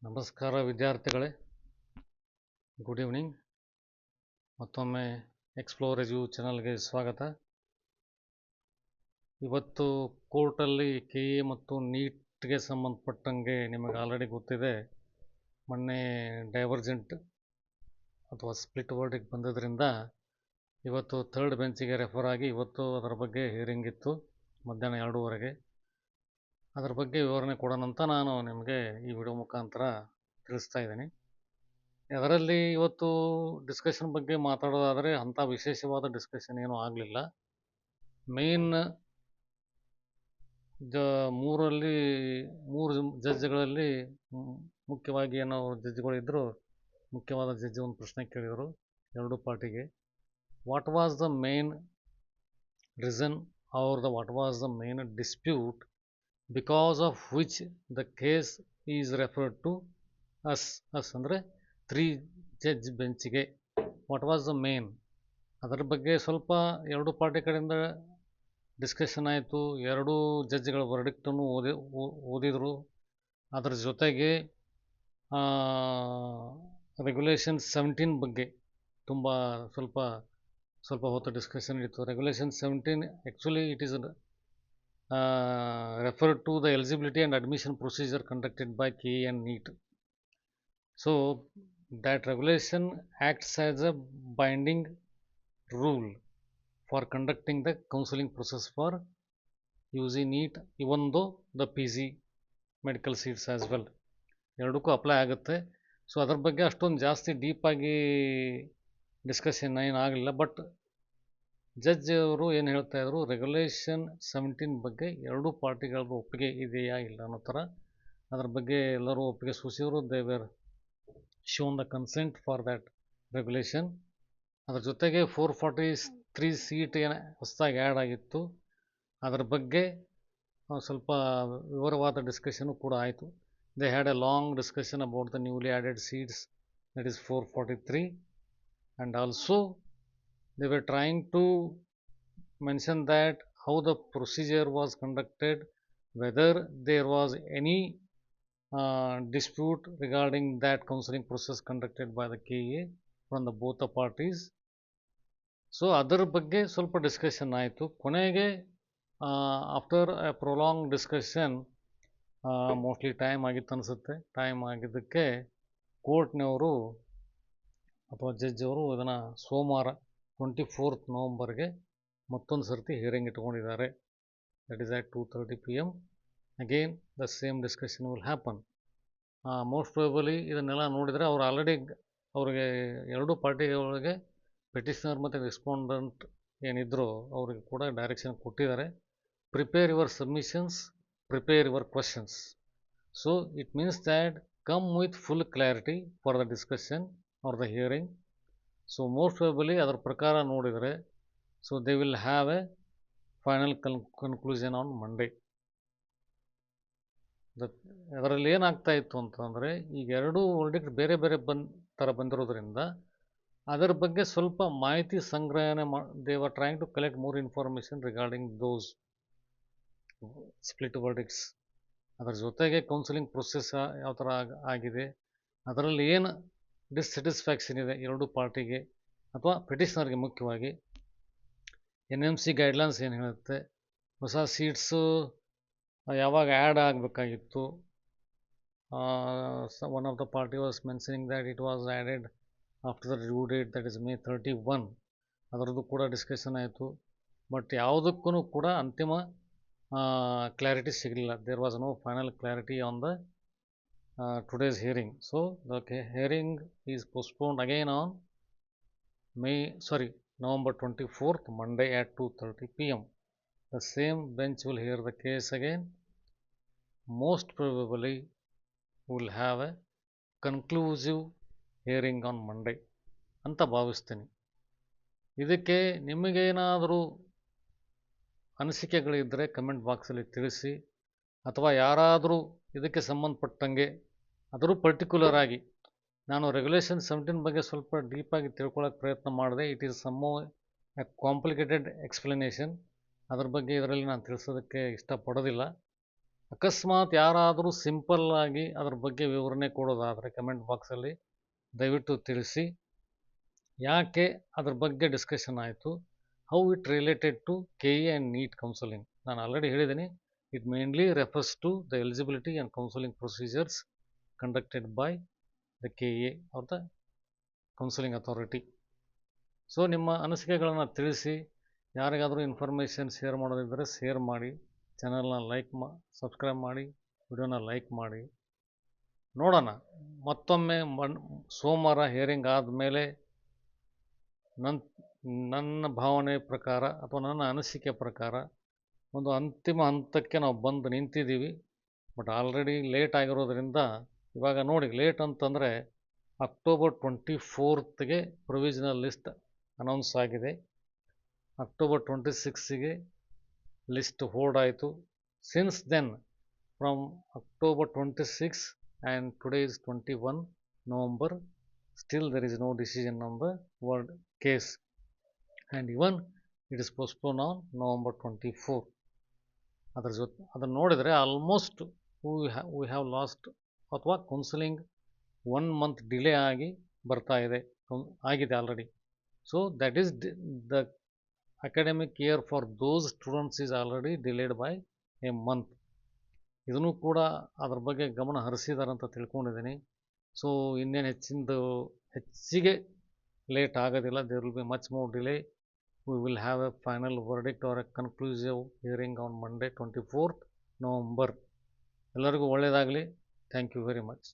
ನಮಸ್ಕಾರ ವಿದ್ಯಾರ್ಥಿಗಳೇ, good evening. ಮತ್ತೊಮ್ಮೆ ಎಕ್ಸ್ಪ್ಲೋರ್ ಎಜು ಚಾನಲ್ಗೆ ಸ್ವಾಗತ. ಇವತ್ತು ಕೋರ್ಟಲ್ಲಿ ಕೆ ಎ ಮತ್ತು ನೀಟ್ಗೆ ಸಂಬಂಧಪಟ್ಟಂಗೆ ನಿಮಗೆ ಆಲ್ರೆಡಿ ಗೊತ್ತಿದೆ, ಮೊನ್ನೆ ಡೈವರ್ಜೆಂಟ್ ಅಥವಾ ಸ್ಪ್ಲಿಟ್ ವರ್ಡಿಗೆ ಬಂದಿದ್ದರಿಂದ ಇವತ್ತು ಥರ್ಡ್ ಬೆಂಚಿಗೆ ರೆಫರ್ ಆಗಿ ಇವತ್ತು ಅದರ ಬಗ್ಗೆ ಹಿಯರಿಂಗ್ ಇತ್ತು ಮಧ್ಯಾಹ್ನ 2:30. ಅದರ ಬಗ್ಗೆ ವಿವರಣೆ ಕೊಡೋಣ ಅಂತ ನಾನು ನಿಮಗೆ ಈ ವಿಡಿಯೋ ಮುಖಾಂತರ ತಿಳಿಸ್ತಾ ಇದ್ದೀನಿ. ಅದರಲ್ಲಿ ಇವತ್ತು ಡಿಸ್ಕಷನ್ ಬಗ್ಗೆ ಮಾತಾಡೋದಾದರೆ ಅಂಥ ವಿಶೇಷವಾದ ಡಿಸ್ಕಷನ್ ಏನೂ ಆಗಲಿಲ್ಲ. ಮೇನ್ ಮೂರು ಜಡ್ಜ್ಗಳಲ್ಲಿ ಮುಖ್ಯವಾಗಿ ಏನೋ ಜಡ್ಜ್ಗಳಿದ್ದರು. ಮುಖ್ಯವಾದ ಜಡ್ಜ್ ಒಂದು ಪ್ರಶ್ನೆ ಕೇಳಿದರು ಎರಡು ಪಾರ್ಟಿಗೆ. What was the main reason what was the main dispute because of which the case is referred to us ಅಂದರೆ 3 ಜಡ್ಜ್ ಬೆಂಚಿಗೆ. ವಾಟ್ ವಾಸ್ ದ ಮೇನ್, ಅದರ ಬಗ್ಗೆ ಸ್ವಲ್ಪ ಎರಡು ಪಾರ್ಟಿ ಕಡೆಯಿಂದ ಡಿಸ್ಕಷನ್ ಆಯಿತು. ಎರಡೂ ಜಡ್ಜ್ಗಳ ವರ್ಡಿಕ್ಟನ್ನು ಓದಿದರು. ಅದರ ಜೊತೆಗೆ ರೆಗ್ಯುಲೇಷನ್ 17 ಬಗ್ಗೆ ಸ್ವಲ್ಪ ಹೊತ್ತು ಡಿಸ್ಕಷನ್ ಇತ್ತು. Regulation 17 actually it is referred to the eligibility and admission procedure conducted by KE and NEET. So that regulation acts as a binding rule for conducting the counseling process for UG NEET, even though the PG medical seats as well. ಎರಡಕ್ಕೂ apply ಆಗುತ್ತೆ. So ಅದ್ರ ಬಗ್ಗೆ ಅಷ್ಟೊಂದು ಜಾಸ್ತಿ ಡೀಪಾಗಿ discussion ಏನಾಗಲಿಲ್ಲ. But judge ಅವರು ಏನು ಹೇಳ್ತಾಯಿದ್ರು, ರೆಗ್ಯುಲೇಷನ್ 17 ಬಗ್ಗೆ ಎರಡೂ ಪಾರ್ಟಿಗಳದ್ದು ಒಪ್ಪಿಗೆ ಇದೆಯಾ ಇಲ್ಲ ಅನ್ನೋ ಥರ ಅದ್ರ ಬಗ್ಗೆ ಎಲ್ಲರೂ ಒಪ್ಪಿಗೆ ಸೂಚಿಸಿದ್ರು. They were shown the consent for that regulation. ಅದ್ರ ಜೊತೆಗೆ 443 ಸೀಟ್ ಏನು ಹೊಸದಾಗಿ ಆ್ಯಡ್ ಆಗಿತ್ತು, ಅದರ ಬಗ್ಗೆ ಸ್ವಲ್ಪ ವಿವರವಾದ ಡಿಸ್ಕಷನು ಕೂಡ ಆಯಿತು. They had A long discussion about the newly added seats, that is 443. And also they were trying to mention that how the procedure was conducted, whether there was any dispute regarding that counseling process conducted by the KA from the both the parties. So ಅದರ ಬಗ್ಗೆ ಸ್ವಲ್ಪ discussion ಆಯಿತು. ಕೊನೆಗೆ after A prolong discussion, mostly time ಆಗಿತ್ತು ಅನಿಸುತ್ತೆ. Time ಆಗಿದ್ದಕ್ಕೆ ಕೋರ್ಟ್ನವರು ಅಥವಾ judge ಅವರು ಇದನ್ನು ಸೋಮವಾರ 24th ನವಂಬರ್ಗೆ ಮತ್ತೊಂದು ಸರ್ತಿ ಹಿಯರಿಂಗ್ ಇಟ್ಕೊಂಡಿದ್ದಾರೆ. That is at 2:30 PM. Again the same discussion will happen. Most probably ಇದನ್ನೆಲ್ಲ ನೋಡಿದರೆ ಅವ್ರು ಆಲ್ರೆಡಿ ಅವ್ರಿಗೆ ಎರಡೂ ಪಾರ್ಟಿಗಳಿಗೆ ಪೆಟಿಷನರ್ ಮತ್ತು ರೆಸ್ಪಾಂಡೆಂಟ್ ಏನಿದ್ರು ಅವ್ರಿಗೆ ಕೂಡ ಡೈರೆಕ್ಷನ್ ಕೊಟ್ಟಿದ್ದಾರೆ. Prepare your submissions, prepare your questions. So it means that come with full clarity for the discussion are the hearing. So most probably ಅದರ ಪ್ರಕಾರ ನೋಡಿದರೆ, so they will have a final conclusion on Monday. ಅದರಲ್ಲಿ ಏನಾಗ್ತಾ ಇತ್ತು ಅಂತಂದರೆ, ಈಗ ಎರಡೂ verdict ಬೇರೆ ಬೇರೆ ಥರ ಬಂದಿರೋದ್ರಿಂದ ಅದರ ಬಗ್ಗೆ ಸ್ವಲ್ಪ ಮಾಹಿತಿ ಸಂಗ್ರಹಣೆ they are trying to collect more information regarding those split verdicts. ಅದರ ಜೊತೆಗೆ ಕೌನ್ಸಿಲಿಂಗ್ ಪ್ರೊಸೆಸ್ ಯಾವ ಥರ ಆಗಿದೆ, ಅದರಲ್ಲಿ ಏನು ಡಿಸ್ಸ್ಯಾಟಿಸ್ಫ್ಯಾಕ್ಷನ್ ಇದೆ ಎರಡೂ ಪಾರ್ಟಿಗೆ ಅಥವಾ ಪೆಟಿಷನರ್ಗೆ. ಮುಖ್ಯವಾಗಿ NMC ಗೈಡ್ಲೈನ್ಸ್ ಏನು ಹೇಳುತ್ತೆ, ಹೊಸ ಸೀಟ್ಸು ಯಾವಾಗ ಆ್ಯಡ್ ಆಗಬೇಕಾಗಿತ್ತು. One of the party was mentioning that it was added after the due date, that is May 31. ಅದರದ್ದು ಕೂಡ ಡಿಸ್ಕಷನ್ ಆಯಿತು. ಬಟ್ ಯಾವುದಕ್ಕೂ ಕೂಡ ಅಂತಿಮ ಕ್ಲಾರಿಟಿ ಸಿಗಲಿಲ್ಲ. There was no final clarity on the today's hearing. So the hearing is postponed again on November 24th, Monday at 2:30 PM. The same bench will hear the case again. Most probably will have a conclusive hearing on Monday ಅಂತ ಭಾವಿಸ್ತೀನಿ. ಇದಕ್ಕೆ ನಿಮಗೇನಾದರೂ ಅನಿಸಿಕೆಗಳಿದ್ದರೆ comment ಬಾಕ್ಸಲ್ಲಿ ತಿಳಿಸಿ, ಅಥವಾ ಯಾರಾದರೂ ಇದಕ್ಕೆ ಸಂಬಂಧಪಟ್ಟಂಗೆ ಆದರೂ ಪರ್ಟಿಕ್ಯುಲರ್ ಆಗಿ, ನಾನು ರೆಗ್ಯುಲೇಷನ್ 17 ಬಗ್ಗೆ ಸ್ವಲ್ಪ ಡೀಪಾಗಿ ತಿಳ್ಕೊಳ್ಳೋಕೆ ಪ್ರಯತ್ನ ಮಾಡಿದೆ. It is some a complicated explanation. ಅದ್ರ ಬಗ್ಗೆ ಇದರಲ್ಲಿ ನಾನು ತಿಳಿಸೋದಕ್ಕೆ ಇಷ್ಟಪಡೋದಿಲ್ಲ. ಅಕಸ್ಮಾತ್ ಯಾರಾದರೂ ಸಿಂಪಲ್ ಆಗಿ ಅದ್ರ ಬಗ್ಗೆ ವಿವರಣೆ ಕೊಡೋದಾದರೆ ಕಮೆಂಟ್ ಬಾಕ್ಸಲ್ಲಿ ದಯವಿಟ್ಟು ತಿಳಿಸಿ. ಯಾಕೆ ಅದ್ರ ಬಗ್ಗೆ ಡಿಸ್ಕಷನ್ ಆಯಿತು, how it related to K E and NEET counselling. ನಾನು ಆಲ್ರೆಡಿ ಹೇಳಿದ್ದೀನಿ, it mainly refers to the eligibility and counselling procedures conducted by the K A R the counselling authority. So ನಿಮ್ಮ ಅನಿಸಿಕೆಗಳನ್ನು ತಿಳಿಸಿ. ಯಾರಿಗಾದರೂ ಇನ್ಫಾರ್ಮೇಷನ್ ಶೇರ್ ಮಾಡೋದಿದ್ದರೆ ಶೇರ್ ಮಾಡಿ. ಚಾನಲ್ನ subscribe ಮಾಡಿ, ವಿಡಿಯೋನ ಲೈಕ್ ಮಾಡಿ. ನೋಡೋಣ ಮತ್ತೊಮ್ಮೆ ಸೋಮವಾರ ಹಿಯರಿಂಗ್ ಆದಮೇಲೆ ನನ್ನ ಭಾವನೆ ಪ್ರಕಾರ ಅಥವಾ ನನ್ನ ಅನಿಸಿಕೆ ಪ್ರಕಾರ ಒಂದು ಅಂತಿಮ ಹಂತಕ್ಕೆ ನಾವು ಬಂದು ನಿಂತಿದ್ದೀವಿ. ಬಟ್ ಆಲ್ರೆಡಿ ಲೇಟ್ ಆಗಿರೋದ್ರಿಂದ ಇವಾಗ ನೋಡಿ, ಲೇಟ್ ಅಂತಂದರೆ ಅಕ್ಟೋಬರ್ 24ಗೆ ಪ್ರೊವಿಷನಲ್ ಲಿಸ್ಟ್ ಅನೌನ್ಸ್ ಆಗಿದೆ. ಅಕ್ಟೋಬರ್ 26ಗೆ ಲಿಸ್ಟ್ ಹೋಲ್ಡ್ ಆಯಿತು. Since then from October 26 and today is 21 November, still there is no decision on the word case, and even it is postponed on November 24. ಅದರ ಜೊತೆ ಅದನ್ನು ನೋಡಿದರೆ almost we have lost, ಅಥವಾ counselling 1 month delay ಆಗಿ ಬರ್ತಾ ಇದೆ, ಆಗಿದೆ already. So that is the academic year for those students is already delayed by A month. ಇದನ್ನು ಕೂಡ ಅದ್ರ ಬಗ್ಗೆ ಗಮನ ಹರಿಸಿದ್ದಾರೆ ಅಂತ ತಿಳ್ಕೊಂಡಿದ್ದೀನಿ. ಸೊ ಇನ್ನೇನು ಹೆಚ್ಚಿಗೆ ಲೇಟ್ ಆಗೋದಿಲ್ಲ. There will be much more delay. We will have a final verdict or a conclusive hearing on Monday 24th November. ಎಲ್ಲರಿಗೂ ಒಳ್ಳೆಯದಾಗಲಿ. Thank you very much.